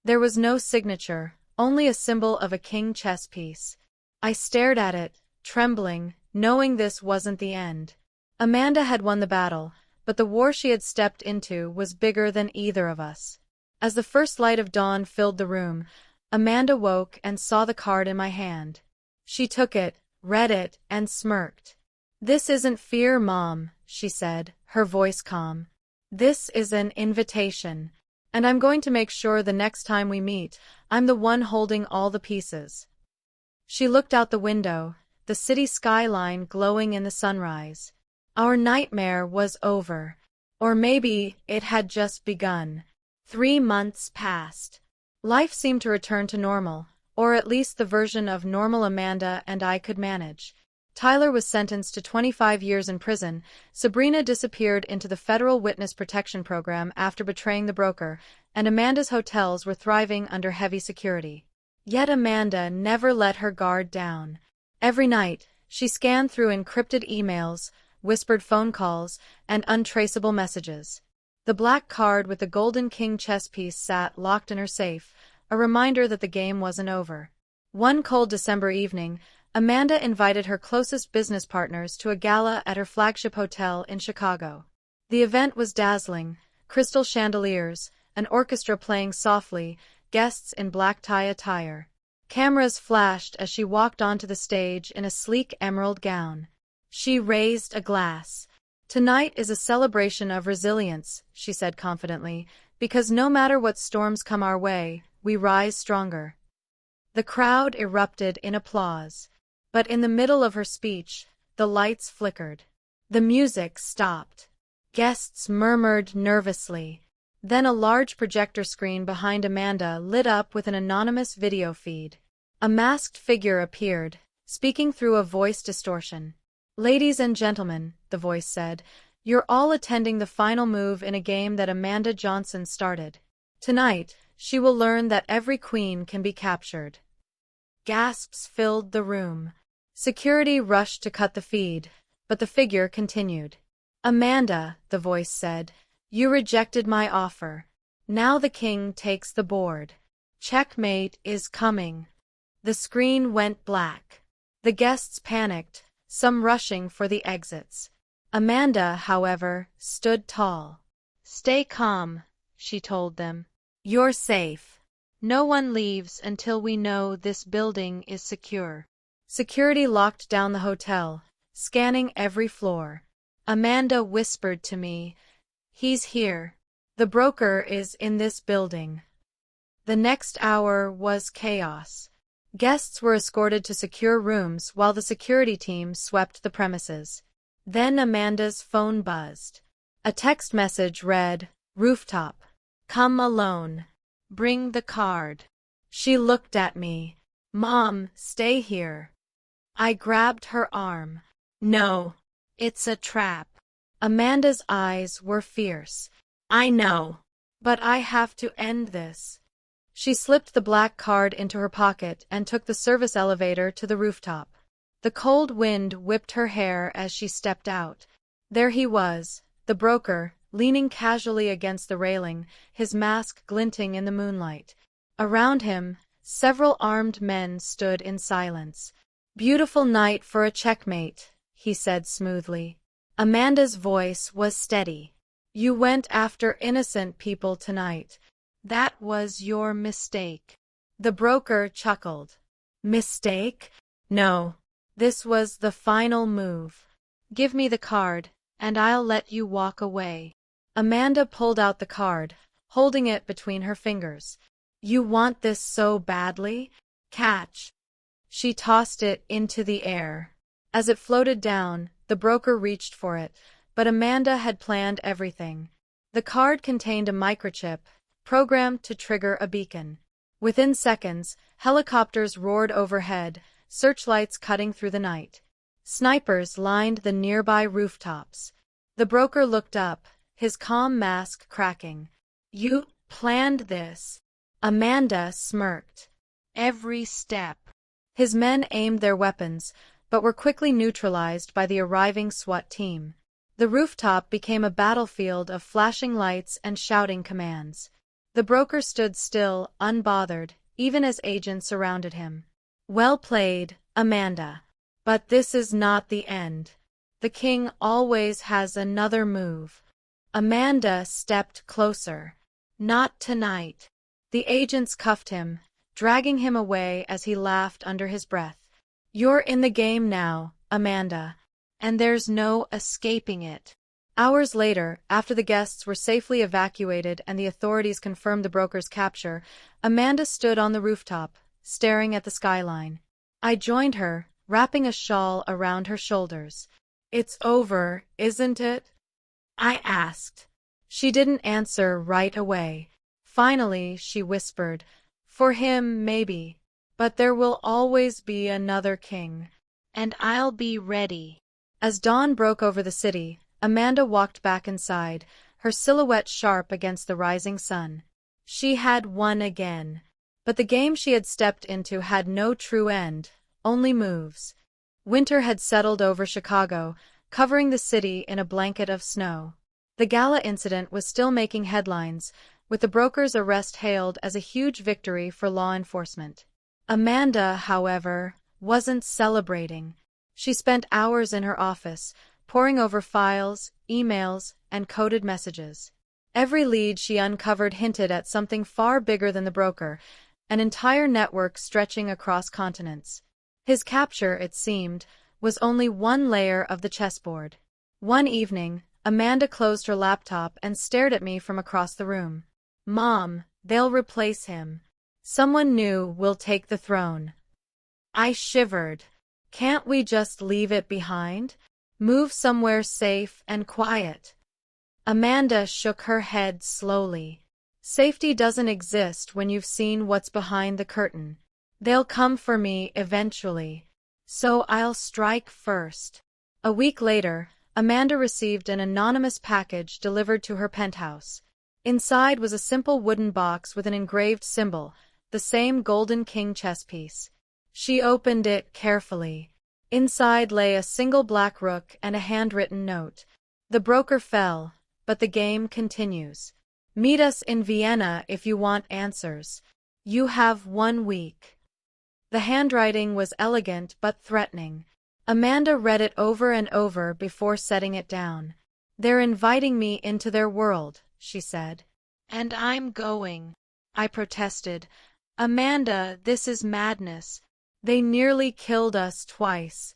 There was no signature, only a symbol of a king chess piece. I stared at it, trembling, knowing this wasn't the end. Amanda had won the battle, but the war she had stepped into was bigger than either of us. As the first light of dawn filled the room, Amanda woke and saw the card in my hand. She took it, read it, and smirked. This isn't fear, Mom, she said, her voice calm. This is an invitation, and I'm going to make sure the next time we meet, I'm the one holding all the pieces. She looked out the window, the city skyline glowing in the sunrise. Our nightmare was over. Or maybe it had just begun. 3 months passed. Life seemed to return to normal, or at least the version of normal Amanda and I could manage. Tyler was sentenced to 25 years in prison, Sabrina disappeared into the Federal Witness Protection Program after betraying the broker, and Amanda's hotels were thriving under heavy security. Yet Amanda never let her guard down. Every night, she scanned through encrypted emails, whispered phone calls, and untraceable messages. The black card with the golden king chess piece sat locked in her safe, a reminder that the game wasn't over. One cold December evening, Amanda invited her closest business partners to a gala at her flagship hotel in Chicago. The event was dazzling, crystal chandeliers, an orchestra playing softly, guests in black tie attire. Cameras flashed as she walked onto the stage in a sleek emerald gown. She raised a glass. Tonight is a celebration of resilience, she said confidently, because no matter what storms come our way, we rise stronger. The crowd erupted in applause. But in the middle of her speech, the lights flickered. The music stopped. Guests murmured nervously. Then a large projector screen behind Amanda lit up with an anonymous video feed. A masked figure appeared, speaking through a voice distortion. Ladies and gentlemen, the voice said, you're all attending the final move in a game that Amanda Johnson started. Tonight, she will learn that every queen can be captured. Gasps filled the room. Security rushed to cut the feed, but the figure continued. Amanda, the voice said, you rejected my offer. Now the king takes the board. Checkmate is coming. The screen went black. The guests panicked, some rushing for the exits. Amanda, however, stood tall. Stay calm, she told them. You're safe. No one leaves until we know this building is secure. Security locked down the hotel, scanning every floor. Amanda whispered to me, He's here. The broker is in this building. The next hour was chaos. Guests were escorted to secure rooms while the security team swept the premises. Then Amanda's phone buzzed. A text message read, "Rooftop. Come alone. Bring the card." She looked at me. "Mom, stay here." I grabbed her arm. "No. It's a trap." Amanda's eyes were fierce. "I know. But I have to end this." She slipped the black card into her pocket and took the service elevator to the rooftop. The cold wind whipped her hair as she stepped out. There he was, the broker, leaning casually against the railing, his mask glinting in the moonlight. Around him, several armed men stood in silence. "Beautiful night for a checkmate," he said smoothly. Amanda's voice was steady. "You went after innocent people tonight. That was your mistake." The broker chuckled. "Mistake? No. This was the final move. Give me the card, and I'll let you walk away." Amanda pulled out the card, holding it between her fingers. "You want this so badly? Catch." She tossed it into the air. As it floated down, the broker reached for it, but Amanda had planned everything. The card contained a microchip, programmed to trigger a beacon. Within seconds, helicopters roared overhead, searchlights cutting through the night. Snipers lined the nearby rooftops. The broker looked up, his calm mask cracking. "You planned this?" Amanda smirked. "Every step." His men aimed their weapons, but were quickly neutralized by the arriving SWAT team. The rooftop became a battlefield of flashing lights and shouting commands. The broker stood still, unbothered, even as agents surrounded him. "Well played, Amanda. But this is not the end. The king always has another move." Amanda stepped closer. "Not tonight." The agents cuffed him, dragging him away as he laughed under his breath. "You're in the game now, Amanda, and there's no escaping it." Hours later, after the guests were safely evacuated and the authorities confirmed the broker's capture, Amanda stood on the rooftop, staring at the skyline. I joined her, wrapping a shawl around her shoulders. "It's over, isn't it?" I asked. She didn't answer right away. Finally, she whispered, "For him, maybe. But there will always be another king. And I'll be ready." As dawn broke over the city, Amanda walked back inside, her silhouette sharp against the rising sun. She had won again. But the game she had stepped into had no true end, only moves. Winter had settled over Chicago, covering the city in a blanket of snow. The gala incident was still making headlines, with the broker's arrest hailed as a huge victory for law enforcement. Amanda, however, wasn't celebrating. She spent hours in her office, poring over files, emails, and coded messages. Every lead she uncovered hinted at something far bigger than the broker, an entire network stretching across continents. His capture, it seemed, was only one layer of the chessboard. One evening, Amanda closed her laptop and stared at me from across the room. "Mom, they'll replace him. Someone new will take the throne." I shivered. "Can't we just leave it behind? Move somewhere safe and quiet?" Amanda shook her head slowly. "Safety doesn't exist when you've seen what's behind the curtain. They'll come for me eventually. So I'll strike first." A week later, Amanda received an anonymous package delivered to her penthouse. Inside was a simple wooden box with an engraved symbol, the same golden king chess piece. She opened it carefully. Inside lay a single black rook and a handwritten note. "The broker fell, but the game continues. Meet us in Vienna if you want answers. You have 1 week." The handwriting was elegant but threatening. Amanda read it over and over before setting it down. "They're inviting me into their world," she said. "And I'm going," I protested. "Amanda, this is madness. They nearly killed us twice."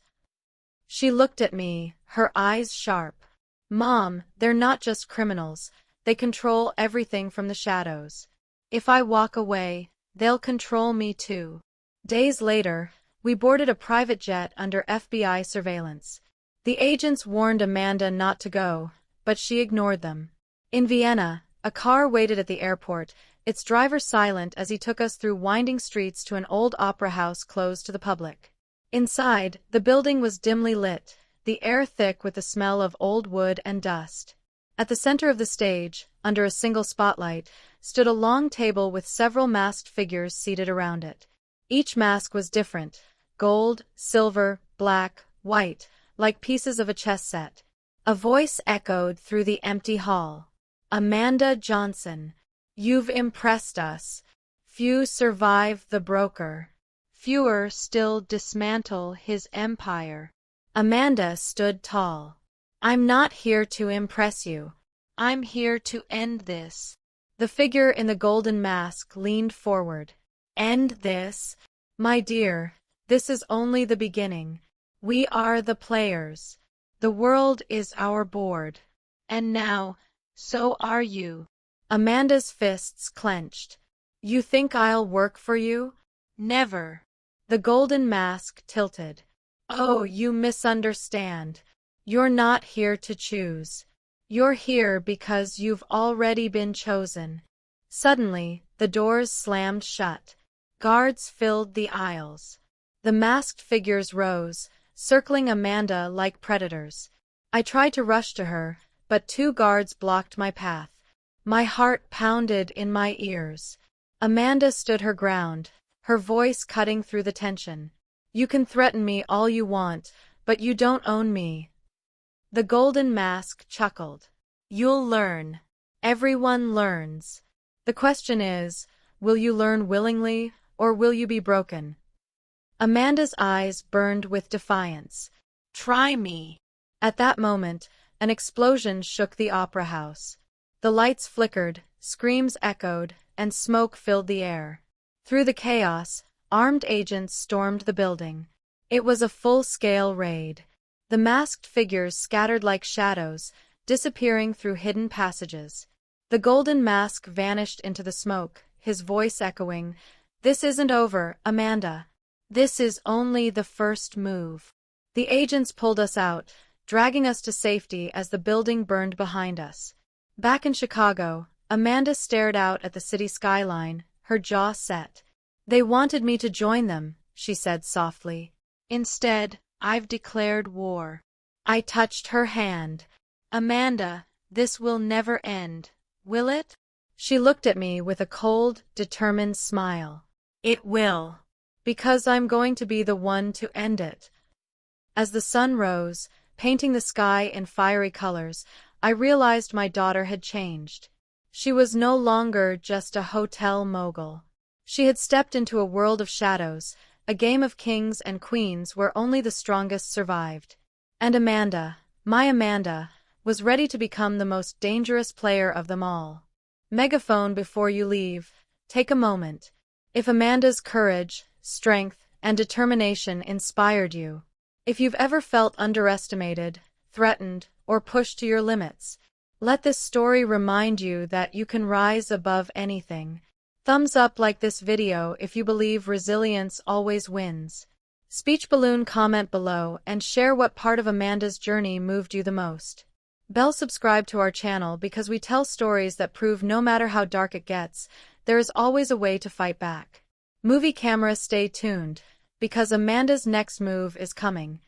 She looked at me, her eyes sharp. Mom, they're not just criminals. They control everything from the shadows. If I walk away, they'll control me too. Days later, we boarded a private jet under FBI surveillance. The agents warned Amanda not to go, but she ignored them. In Vienna, a car waited at the airport, its driver silent as he took us through winding streets to an old opera house closed to the public. Inside, the building was dimly lit, the air thick with the smell of old wood and dust. At the center of the stage, under a single spotlight, stood a long table with several masked figures seated around it. Each mask was different: gold, silver, black, white, like pieces of a chess set. A voice echoed through the empty hall. "Amanda Johnson, you've impressed us. Few survive the broker. Fewer still dismantle his empire." Amanda stood tall. "I'm not here to impress you. I'm here to end this." The figure in the golden mask leaned forward. "End this? My dear, this is only the beginning. We are the players. The world is our board. And now, so are you." Amanda's fists clenched. "You think I'll work for you? Never." The golden mask tilted. "Oh, you misunderstand. You're not here to choose. You're here because you've already been chosen." Suddenly, the doors slammed shut. Guards filled the aisles. The masked figures rose, circling Amanda like predators. I tried to rush to her, but two guards blocked my path. My heart pounded in my ears. Amanda stood her ground, her voice cutting through the tension. "You can threaten me all you want, but you don't own me." The golden mask chuckled. "You'll learn. Everyone learns. The question is, will you learn willingly, or will you be broken?" Amanda's eyes burned with defiance. "Try me." At that moment, an explosion shook the opera house. The lights flickered, screams echoed, and smoke filled the air. Through the chaos, armed agents stormed the building. It was a full-scale raid. The masked figures scattered like shadows, disappearing through hidden passages. The golden mask vanished into the smoke, his voice echoing, "This isn't over, Amanda. This is only the first move." The agents pulled us out, dragging us to safety as the building burned behind us. Back in Chicago, Amanda stared out at the city skyline, her jaw set. "They wanted me to join them," she said softly. "Instead, I've declared war." I touched her hand. "Amanda, this will never end, will it?" She looked at me with a cold, determined smile. "It will. Because I'm going to be the one to end it." As the sun rose, painting the sky in fiery colors, I realized my daughter had changed. She was no longer just a hotel mogul. She had stepped into a world of shadows, a game of kings and queens where only the strongest survived. And Amanda, my Amanda, was ready to become the most dangerous player of them all. Megaphone before you leave, take a moment. If Amanda's courage, strength, and determination inspired you, if you've ever felt underestimated, threatened, or pushed to your limits, let this story remind you that you can rise above anything. Thumbs up like this video if you believe resilience always wins. Speech balloon comment below and share what part of Amanda's journey moved you the most. Bell subscribe to our channel because we tell stories that prove no matter how dark it gets, there is always a way to fight back. Movie camera stay tuned, because Amanda's next move is coming.